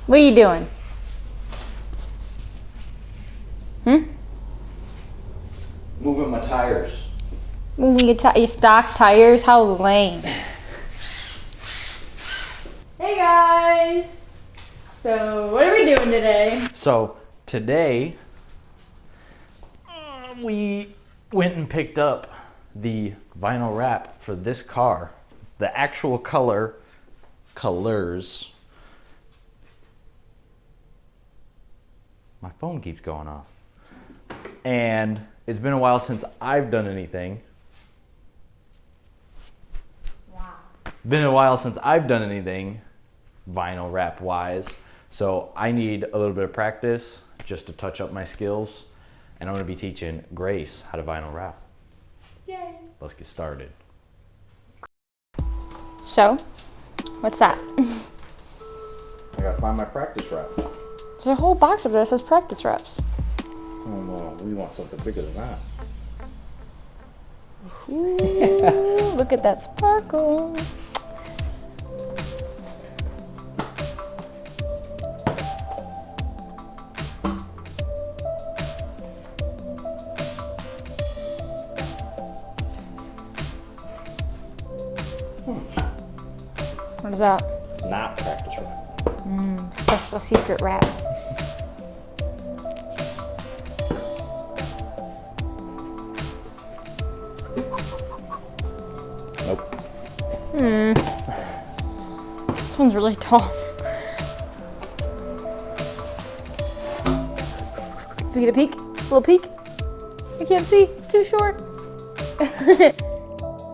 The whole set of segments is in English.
What are you doing? Moving my tires. Moving your stock tires? How lame. Hey guys! So, what are we doing today? So today, we went and picked up the vinyl wrap for this car. The actual colors. My phone keeps going off. And it's been a while since I've done anything. Wow. Been a while since I've done anything vinyl wrap wise. So I need a little bit of practice just to touch up my skills. And I'm gonna be teaching Grace how to vinyl wrap. Yay. Let's get started. So, what's that? I gotta find my practice wrap. There's a whole box of this says practice reps. Oh no, we want something bigger than that. Ooh, look at that sparkle. What is that? Not practice wrap. Special secret wrap. Nope. This one's really tall. Can we get a peek? A little peek? I can't see. It's too short.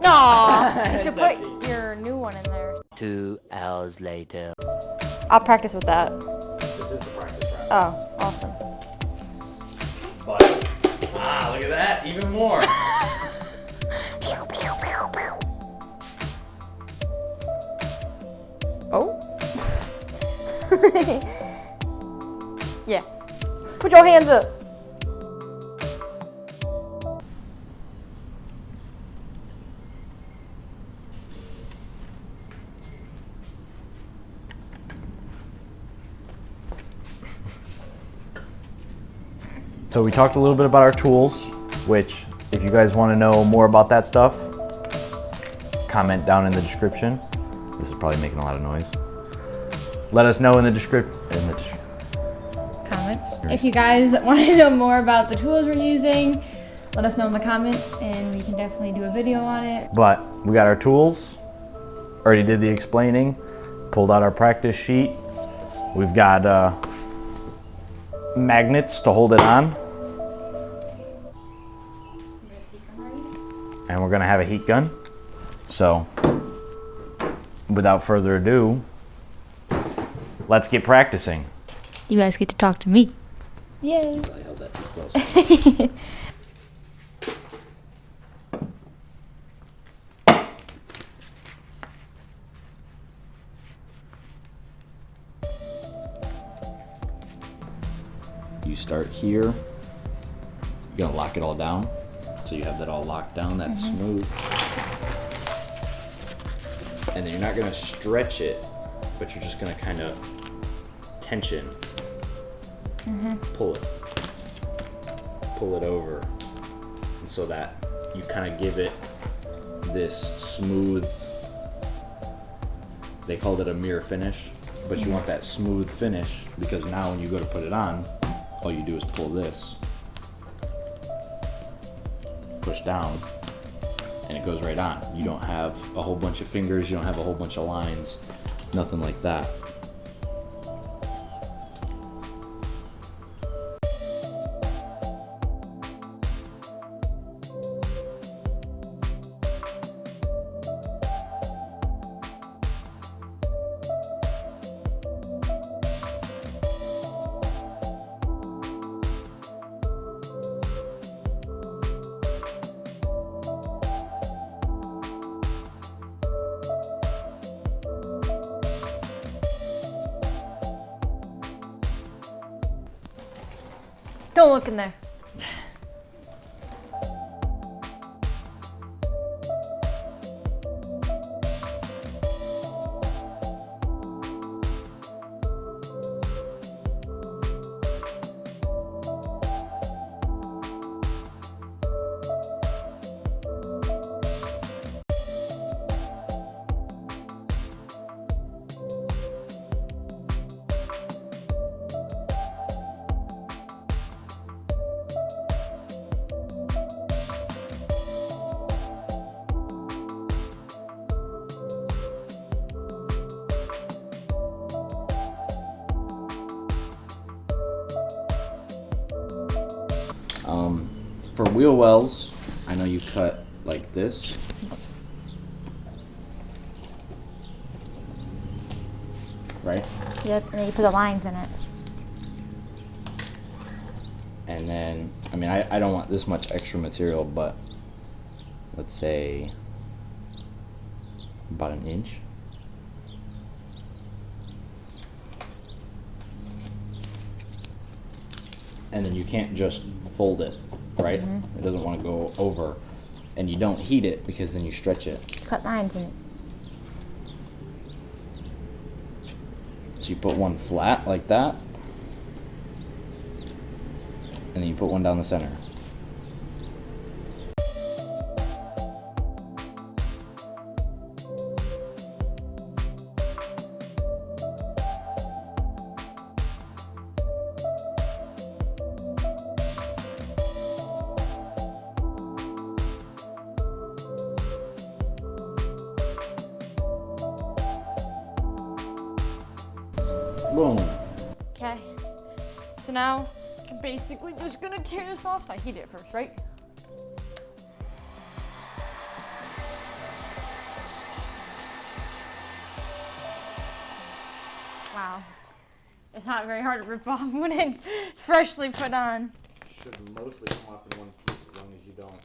Aw, you should put your new one in there. 2 hours later. I'll practice with that. This is the practice wrap. Oh, awesome. But, look at that, even more. Oh. Yeah. Put your hands up. So we talked a little bit about our tools, which if you guys want to know more about that stuff, comment down in the description. This is probably making a lot of noise. Let us know in the description. Comments. If you guys want to know more about the tools we're using, let us know in the comments and we can definitely do a video on it. But we got our tools, already did the explaining, pulled out our practice sheet. We've got magnets to hold it on. And we're gonna have a heat gun. So, without further ado, let's get practicing. You guys get to talk to me. Yay. I held that too close. You start here. You're gonna lock it all down. So you have that all locked down, that's smooth. And then you're not gonna stretch it, but you're just gonna kind of tension. Pull it over. And so that you kind of give it this smooth, they called it a mirror finish, but you want that smooth finish because now when you go to put it on, all you do is pull this, push down, and it goes right on. You don't have a whole bunch of fingers, you don't have a whole bunch of lines, nothing like that. Don't look in there. For wheel wells, I know you cut like this. Right? Yep, and then you put the lines in it. And then, I mean, I don't want this much extra material, but let's say about an inch. And then you can't just fold it, right? It doesn't want to go over. And you don't heat it because then you stretch it. Cut lines in it. So you put one flat like that. And then you put one down the center. Boom. Okay. So now I'm basically just gonna tear this off. So I heat it first, right? Wow. It's not very hard to rip off when it's freshly put on. Should mostly come off in one piece as long as you don't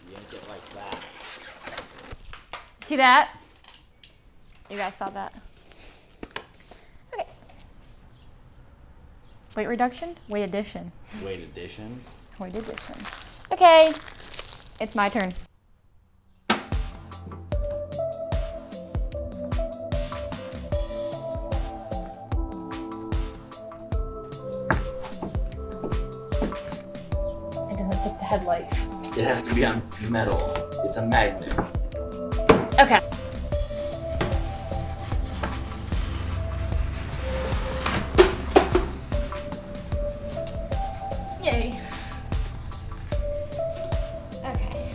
yank it like that. See that? You guys saw that? Okay. Weight reduction? Weight addition. Weight addition. Weight addition. Okay. It's my turn. It doesn't stick to headlights. It has to be on metal. It's a magnet. Okay. Yay. Okay.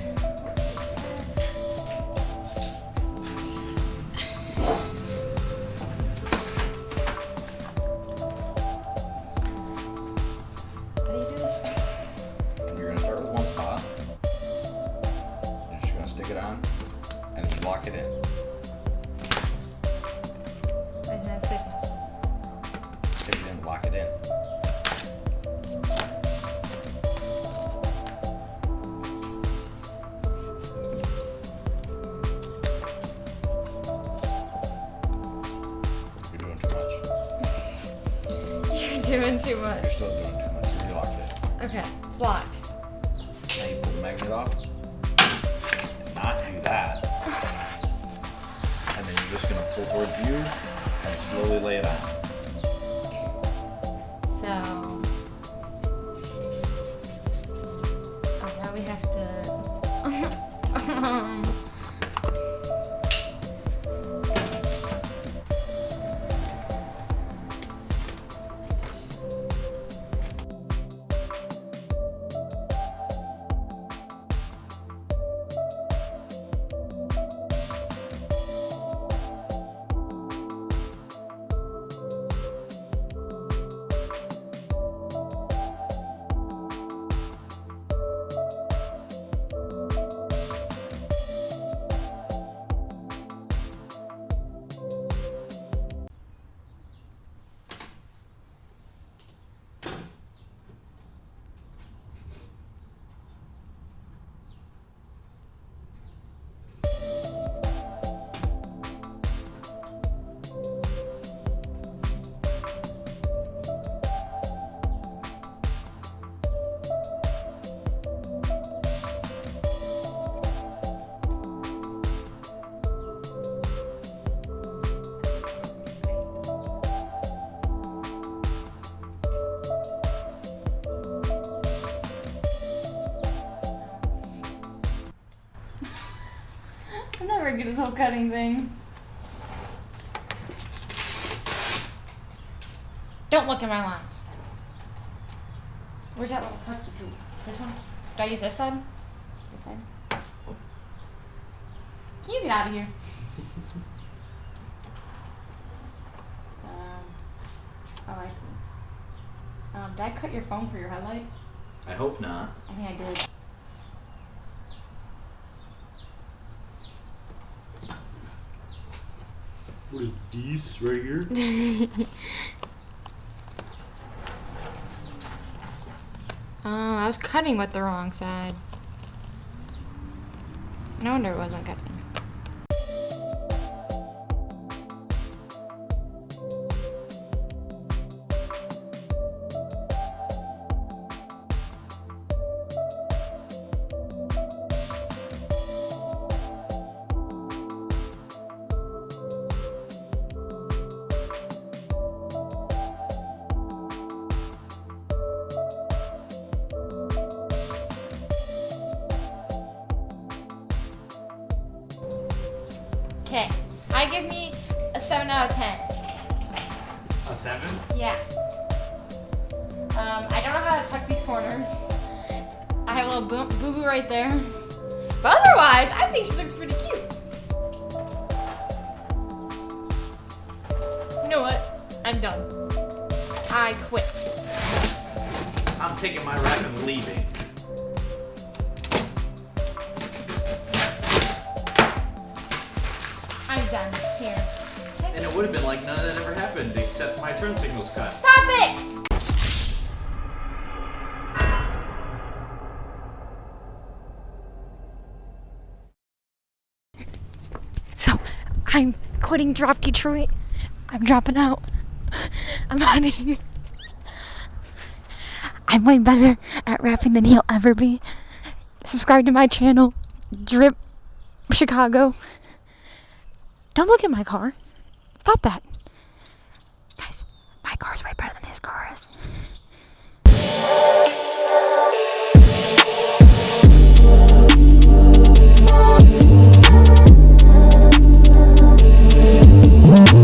How do you do this? You're gonna start with one spot. You're just gonna stick it on, and then you lock it in. And then stick it. Stick it in, lock it in. You're doing too much. You're doing too much. You're still doing too much. You relocked it. Okay, it's locked. Now you pull the magnet off. And not do that. And then you're just gonna pull towards you and slowly lay it on. So, oh, now we have to. I'm never good at this whole cutting thing. Don't look at my lines. Where's that little cookie tube? This one? Do I use this side? This side? Can you get out of here? Oh, I see. Did I cut your phone for your headlight? I hope not. I think I did. What is this right here? I was cutting with the wrong side. No wonder it wasn't cutting. Okay, I give me a 7 out of 10. A 7? Yeah. I don't know how to tuck these corners. I have a little boo-boo right there. But otherwise, I think she looks pretty cute. You know what? I'm done. I quit. I'm taking my rap and leaving. I'm done. Here. And it would have been like none of that ever happened except my turn signal's cut. Stop it! So, I'm quitting Drop Detroit. I'm dropping out. I'm out of here. I'm way better at rapping than he'll ever be. Subscribe to my channel, Drip Chicago. Don't look at my car. Stop that. Guys, my car's way better than his car is.